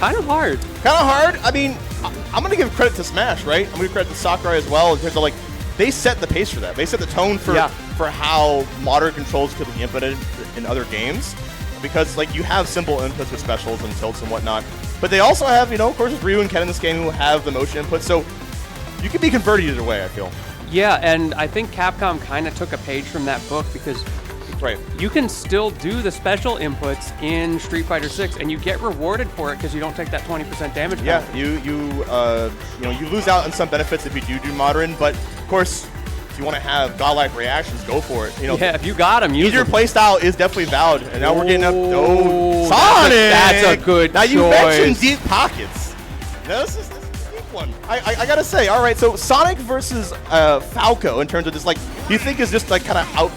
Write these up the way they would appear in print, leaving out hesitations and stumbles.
Kind of hard. Kind of hard. I mean, I'm going to give credit to Smash, right? I'm going to give credit to Sakurai as well in terms of, like, they set the pace for that. They set the tone for how modern controls could be implemented in other games. Because, like, you have simple inputs with specials and tilts and whatnot. But they also have, you know, of course, Ryu and Ken in this game who have the motion input. So you can be converted either way, I feel. Yeah, and I think Capcom kind of took a page from that book because you can still do the special inputs in Street Fighter 6, and you get rewarded for it because you don't take that 20% damage penalty. Yeah, you lose out on some benefits if you do modern, but of course, if you want to have godlike reactions, go for it. You know, yeah, if you got them, use your playstyle is definitely valid. And now we're getting up. Oh, Sonic! That's a good now choice. You mentioned deep pockets. No, this is a deep one. I gotta say, all right. So Sonic versus Falco in terms of just like, do you think is just like kind of out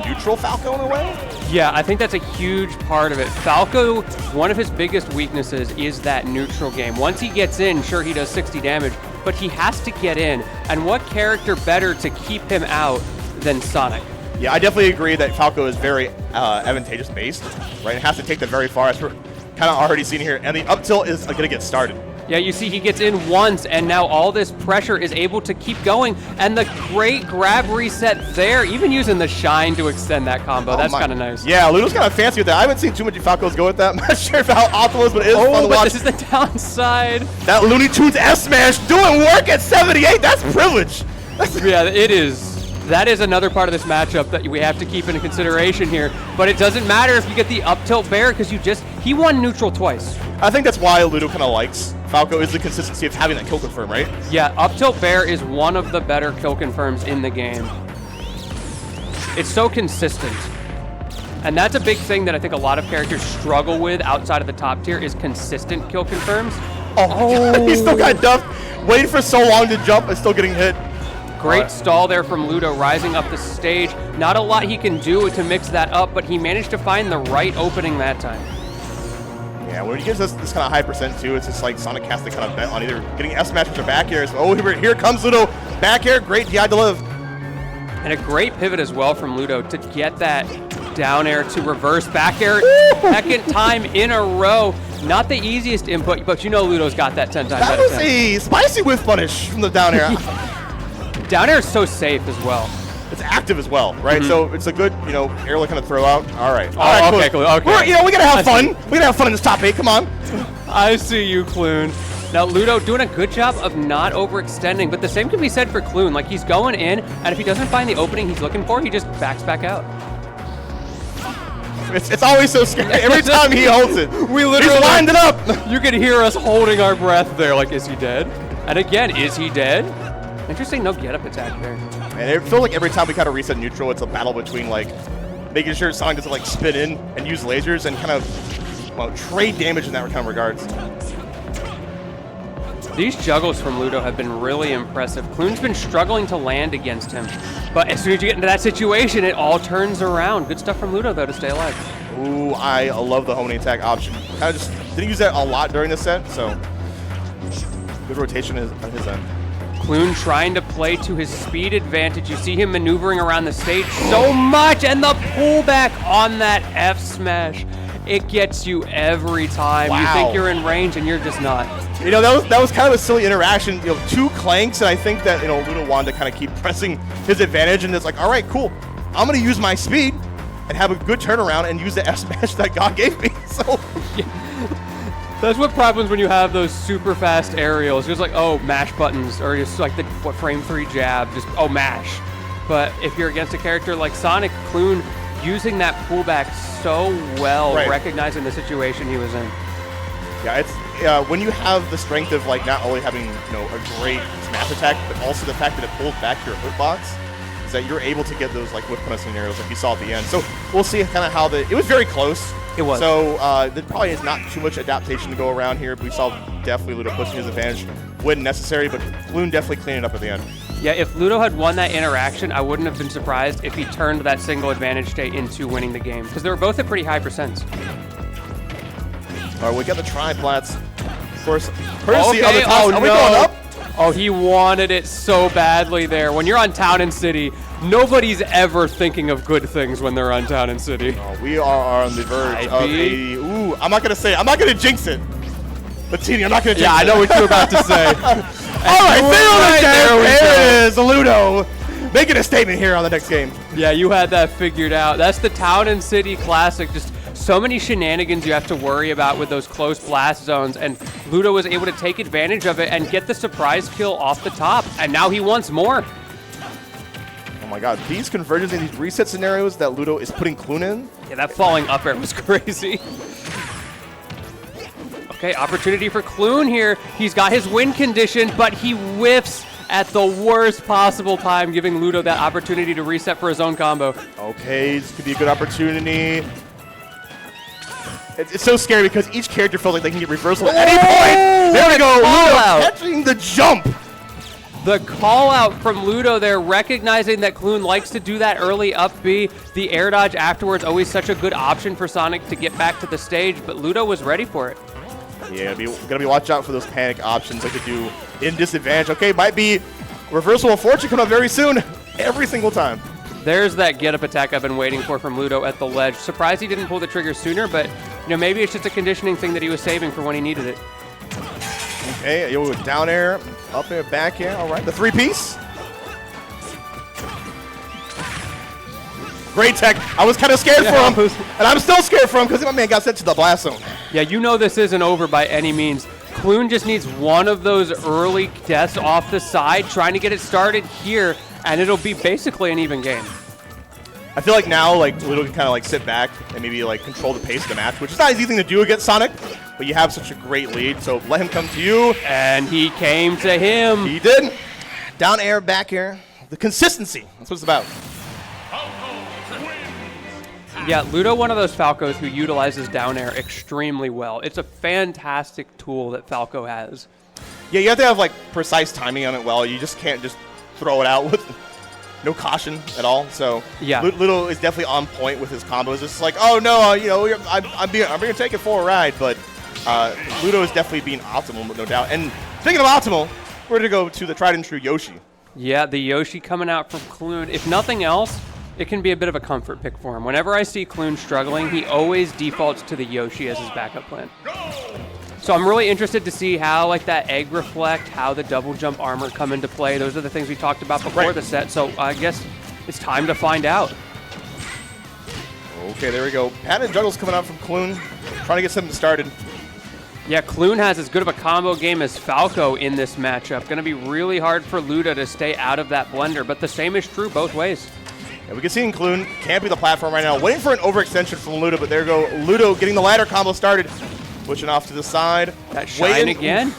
neutral Falco in a way? Yeah, I think that's a huge part of it. Falco, one of his biggest weaknesses is that neutral game. Once he gets in, sure, he does 60 damage, but he has to get in. And what character better to keep him out than Sonic? Yeah, I definitely agree that Falco is very advantageous based, right? It has to take that very far, as we're kind of already seen here. And the up tilt is going to get started. Yeah, you see he gets in once, and now all this pressure is able to keep going. And the great grab reset there, even using the shine to extend that combo. That's kind of nice. Yeah, Ludo's kind of fancy with that. I haven't seen too many Falcos go with that. I'm not sure how optimal, but it is fun to watch. This is the downside. That Looney Tunes F smash doing work at 78. That's privilege. Yeah, it is. That is another part of this matchup that we have to keep into consideration here. But it doesn't matter if you get the up tilt bear because he won neutral twice. I think that's why Ludo kind of likes Falco, is the consistency of having that kill confirm, right? Yeah, up tilt bear is one of the better kill confirms in the game. It's so consistent. And that's a big thing that I think a lot of characters struggle with outside of the top tier is consistent kill confirms. Oh. He still got duffed, waiting for so long to jump and still getting hit. Great stall there from Ludo, rising up the stage. Not a lot he can do to mix that up, but he managed to find the right opening that time. Yeah, when he gives us this kind of high percent too, it's just like Sonic has to kind of bet on either getting S smash or back airs. Oh, here comes Ludo. Back air, great DI to live. And a great pivot as well from Ludo to get that down air to reverse back air. Second time in a row. Not the easiest input, but you know Ludo's got that 10 times out of 10. That was a spicy whiff punish from the down air. Down air is so safe as well. It's active as well, right? So it's a good, air kind of throw out. All right. Okay, cool. Okay. We gotta have fun. We gotta have fun in this top 8. Come on. I see you, Clune. Now, Ludo doing a good job of not overextending, but the same can be said for Clune. Like, he's going in, and if he doesn't find the opening he's looking for, he just backs back out. It's always so scary. Every time he holds it, we literally he's lined it up. You can hear us holding our breath there, like, is he dead? And again, is he dead? Interesting, no get-up attack there. And it feels like every time we kind of reset neutral, it's a battle between, like, making sure Sonic doesn't, like, spin in and use lasers and kind of, trade damage in that kind of regards. These juggles from Ludo have been really impressive. Clune's been struggling to land against him. But as soon as you get into that situation, it all turns around. Good stuff from Ludo, though, to stay alive. Ooh, I love the homing attack option. Kind of just didn't use that a lot during the set, so good rotation on his end. Clune trying to play to his speed advantage. You see him maneuvering around the stage so much, and the pullback on that F smash. It gets you every time. Wow. You think you're in range, and you're just not. That was kind of a silly interaction. Two clanks, and I think that Ludo wanted to kind of keep pressing his advantage, and it's like, all right, cool. I'm gonna use my speed and have a good turnaround and use the F smash that God gave me. So. Yeah. That's what happens when you have those super fast aerials. Just like, mash buttons, or just like the frame 3 jab, just mash. But if you're against a character like Sonic, Clune using that pullback so well, recognizing the situation he was in. Yeah, it's when you have the strength of like not only having a great smash attack, but also the fact that it pulls back your hitbox, is that you're able to get those like whip punish scenarios like you saw at the end. So we'll see kind of how it was very close. It was. So there probably is not too much adaptation to go around here, but we saw definitely Ludo pushing his advantage when necessary, but Clune definitely cleaning it up at the end. Yeah, if Ludo had won that interaction, I wouldn't have been surprised if he turned that single advantage state into winning the game, because they were both at pretty high percents. All right, we got the triplats. Of course, courtesy of the toss. Are we going up? Oh, he wanted it so badly there. When you're on Town and City, nobody's ever thinking of good things when they're on Town and City. Oh, we are on the verge of a... Ooh, I'm not going to jinx it. Latini, I'm not going to Yeah, I know what you were about to say. All right, there it is. Ludo making a statement here on the next game. Yeah, you had that figured out. That's the Town and City Classic. Just so many shenanigans you have to worry about with those close blast zones, and Ludo was able to take advantage of it and get the surprise kill off the top, and now he wants more. Oh my god, these conversions in these reset scenarios that Ludo is putting Clune in. Yeah, that falling up air was crazy. Okay, opportunity for Clune here. He's got his win condition, but he whiffs at the worst possible time, giving Ludo that opportunity to reset for his own combo. Okay, this could be a good opportunity. It's so scary because each character feels like they can get reversal at any point. There we go, Ludo catching the jump. The call out from Ludo there, recognizing that Clune likes to do that early up B. The air dodge afterwards, always such a good option for Sonic to get back to the stage, but Ludo was ready for it. Yeah, gotta be watch out for those panic options they could do in disadvantage. Okay, might be reversal of fortune coming up very soon, every single time. There's that get up attack I've been waiting for from Ludo at the ledge. Surprised he didn't pull the trigger sooner, but maybe it's just a conditioning thing that he was saving for when he needed it. Okay, yo, down air, up air, back air. All right, the three-piece. Great tech. I was kind of scared for him, and I'm still scared for him because my man got sent to the blast zone. Yeah, this isn't over by any means. Clune just needs one of those early deaths off the side, trying to get it started here, and it'll be basically an even game. I feel like now, Ludo can kind of sit back and maybe control the pace of the match, which is not an easy thing to do against Sonic, but you have such a great lead, so let him come to you. And he came to him. He did. Down air, back air. The consistency. That's what it's about. Yeah, Ludo, one of those Falcos who utilizes down air extremely well. It's a fantastic tool that Falco has. Yeah, you have to have precise timing on it well. You just can't just throw it out with no caution at all. So yeah, Ludo is definitely on point with his combos. It's oh no, I'm gonna take it for a ride. But Ludo is definitely being optimal, no doubt. And speaking of optimal, we're gonna go to the tried and true Yoshi. Yeah, the Yoshi coming out from Clune. If nothing else, it can be a bit of a comfort pick for him. Whenever I see Clune struggling, he always defaults to the Yoshi as his backup plan. So I'm really interested to see how that egg reflect, how the double jump armor come into play. Those are the things we talked about before the set. So I guess it's time to find out. Okay, there we go. Patent juggles coming out from Clune, trying to get something started. Yeah, Clune has as good of a combo game as Falco in this matchup. Going to be really hard for Ludo to stay out of that blender, but the same is true both ways. Yeah, we can see in Clune, can't be the platform right now. Waiting for an overextension from Ludo, but there we go. Ludo getting the ladder combo started. Switching off to the side. That shine again.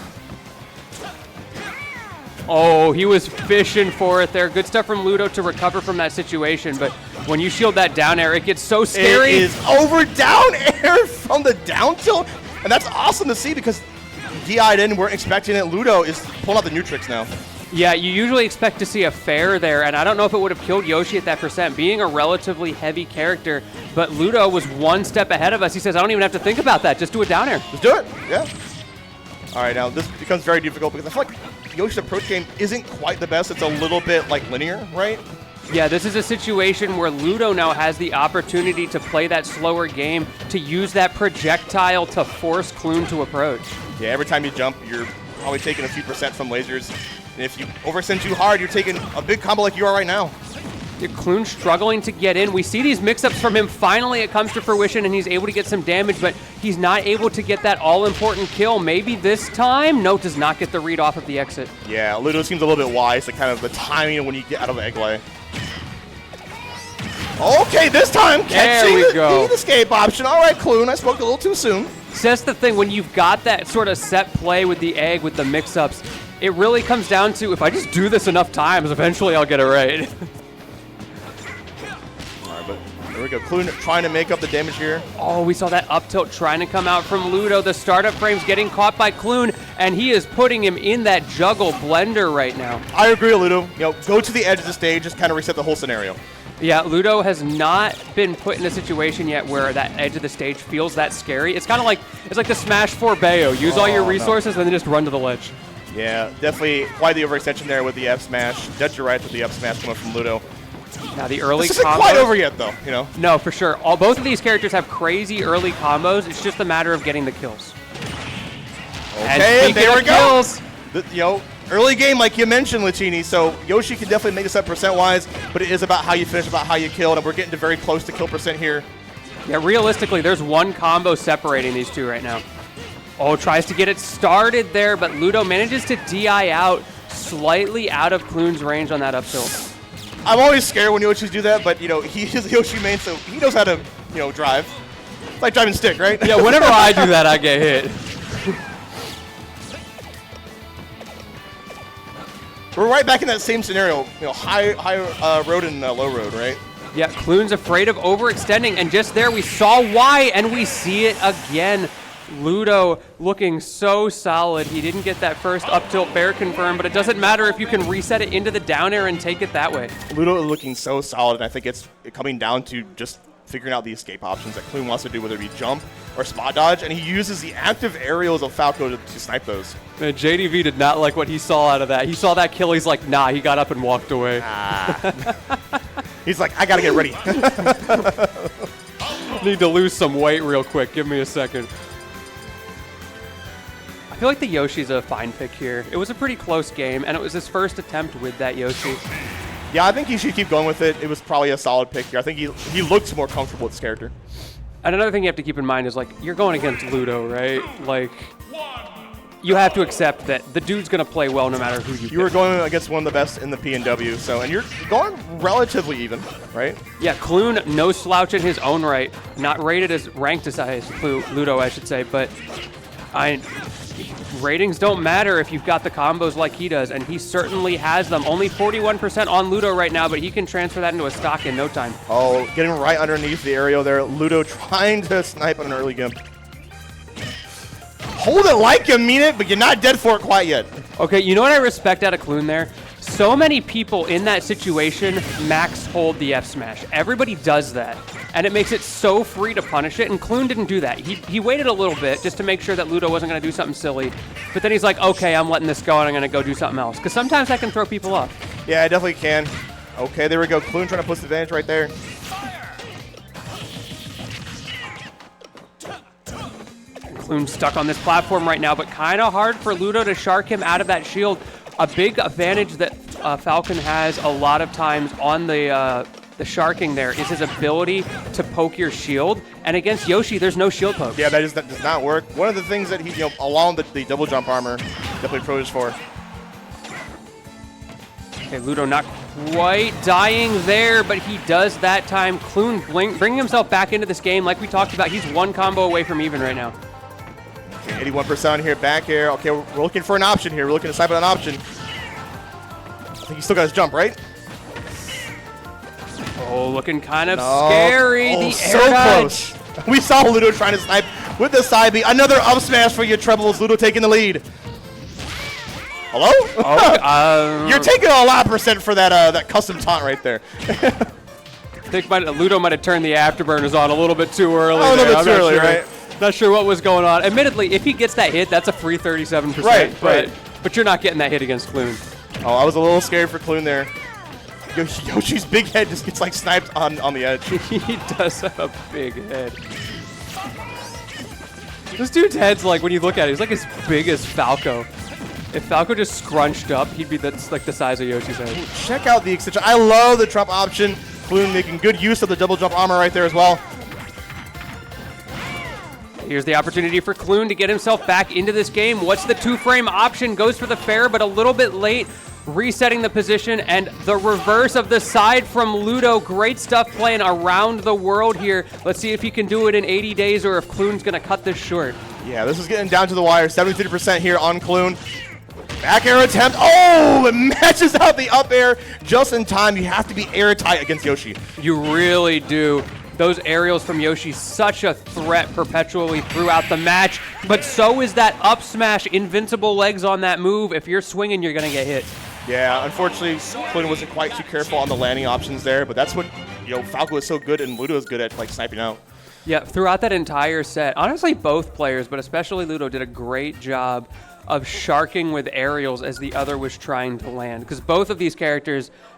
Oh, he was fishing for it there. Good stuff from Ludo to recover from that situation, but when you shield that down air, it gets so scary. It is over down air from the down tilt, and that's awesome to see because DI'd in, we're expecting it. Ludo is pulling out the new tricks now. Yeah, you usually expect to see a fair there, and I don't know if it would have killed Yoshi at that percent, being a relatively heavy character, but Ludo was one step ahead of us. He says, I don't even have to think about that, just do it down air. Just do it, yeah. All right, now this becomes very difficult because I feel like Yoshi's approach game isn't quite the best. It's a little bit linear, right? Yeah, this is a situation where Ludo now has the opportunity to play that slower game, to use that projectile to force Clune to approach. Yeah, every time you jump, you're probably taking a few percent from lasers. And if you overextend too hard, you're taking a big combo like you are right now. Clune struggling to get in. We see these mix-ups from him. Finally, it comes to fruition, and he's able to get some damage, but he's not able to get that all-important kill. Maybe this time? No, does not get the read off of the exit. Yeah, Ludo seems a little bit wise to kind of the timing when you get out of the egg-lay. Okay, this time catching the escape option. All right, Clune, I spoke a little too soon. So that's the thing, when you've got that sort of set play with the egg, with the mix-ups, it really comes down to, if I just do this enough times, eventually I'll get it right. All right, but there we go. Clune trying to make up the damage here. Oh, we saw that up tilt trying to come out from Ludo. The startup frame's getting caught by Clune, and he is putting him in that juggle blender right now. I agree, Ludo. Go to the edge of the stage, just kind of reset the whole scenario. Yeah, Ludo has not been put in a situation yet where that edge of the stage feels that scary. It's kind of like, it's like the Smash 4 Bayo. Use all your resources and then just run to the ledge. Yeah, definitely quite the overextension there with the F smash. Dead to right with the F smash coming from Ludo. Now the early this isn't quite over yet, though. No, for sure. Both of these characters have crazy early combos. It's just a matter of getting the kills. Okay, and there we go. Kills, Early game, like you mentioned, Latini, so Yoshi can definitely make this up percent-wise, but it is about how you finish, about how you kill, and we're getting to very close to kill percent here. Yeah, realistically, there's one combo separating these two right now. Oh, tries to get it started there, but Ludo manages to DI out slightly out of Clune's range on that up tilt. I'm always scared when Yoshis do that, but, he is a Yoshi main, so he knows how to, drive. It's like driving stick, right? Yeah, whenever I do that, I get hit. We're right back in that same scenario, high road and low road, right? Yeah, Clune's afraid of overextending, and just there we saw why, and we see it again. Ludo looking so solid. He didn't get that first up tilt bear confirmed, but it doesn't matter if you can reset it into the down air and take it that way. Ludo is looking so solid, and I think it's coming down to just figuring out the escape options that Clune wants to do, whether it be jump or spot dodge, and he uses the active aerials of Falco to snipe those. Man, JDV did not like what he saw out of that. He saw that kill, he's like, nah, he got up and walked away. He's like, I gotta get ready. Need to lose some weight real quick. Give me a second. I feel like the Yoshi's a fine pick here. It was a pretty close game, and it was his first attempt with that Yoshi. Yeah, I think he should keep going with it. It was probably a solid pick here. I think he looks more comfortable with this character. And another thing you have to keep in mind is, like, you're going against Ludo, right? Like, you have to accept that the dude's going to play well no matter who you pick. You were going against one of the best in the PNW, so, and you're going relatively even, right? Yeah, Clune, no slouch in his own right. Not rated as ranked as Ludo, I should say, but ratings don't matter if you've got the combos like he does, and he certainly has them. Only 41% on Ludo right now, but he can transfer that into a stock in no time. Oh, getting right underneath the aerial there. Ludo trying to snipe on an early gimp. Hold it like you mean it, but you're not dead for it quite yet. Okay, you know what I respect out of Clune there? So many people in that situation max hold the F smash. Everybody does that, and it makes it so free to punish it, and Clune didn't do that. He waited a little bit just to make sure that Ludo wasn't going to do something silly, but then he's like, okay, I'm letting this go, and I'm going to go do something else, because sometimes that can throw people off. Yeah, I definitely can. Okay, there we go. Clune trying to push the advantage right there. Clune stuck on this platform right now, but kind of hard for Ludo to shark him out of that shield. A big advantage that Falcon has a lot of times on the sharking there is his ability to poke your shield. And against Yoshi, there's no shield poke. Yeah, that does not work. One of the things that he, along the double jump armor, definitely pros for. Okay, Ludo not quite dying there, but he does that time. Clune bringing himself back into this game. Like we talked about, he's one combo away from even right now. 81% on here, back air. Okay, we're looking for an option here. We're looking to snipe an option. I think he still got his jump, right? Oh, looking kind of scary. Oh, the so air dodge. close. We saw Ludo trying to snipe with the side B. Another up smash for your trebles. Ludo taking the lead. Hello? Oh, You're taking a lot % for that custom taunt right there. I think Ludo might have turned the afterburners on a little bit too early. A little bit too early, right? Not sure what was going on. Admittedly, if he gets that hit, that's a free 37%. Right. But you're not getting that hit against Clune. Oh, I was a little scared for Clune there. Yoshi's big head just gets like sniped on the edge. He does have a big head. This dude's head's like, when you look at it, he's like as big as Falco. If Falco just scrunched up, he'd be like the size of Yoshi's head. Check out the extension. I love the jump option. Clune making good use of the double jump armor right there as well. Here's the opportunity for Clune to get himself back into this game. What's the two-frame option? Goes for the fair, but a little bit late. Resetting the position, and the reverse of the side from Ludo. Great stuff playing around the world here. Let's see if he can do it in 80 days or if Clune's going to cut this short. Yeah, this is getting down to the wire. 73% here on Clune. Back air attempt. Oh, it matches out the up air just in time. You have to be airtight against Yoshi. You really do. Those aerials from Yoshi, such a threat perpetually throughout the match, but so is that up smash. Invincible legs on that move. If you're swinging, you're going to get hit. Yeah, unfortunately, Clune wasn't quite too careful on the landing options there, but that's what, Falco is so good and Ludo is good at, like, sniping out. Yeah, throughout that entire set, honestly, both players, but especially Ludo, did a great job of sharking with aerials as the other was trying to land, because both of these characters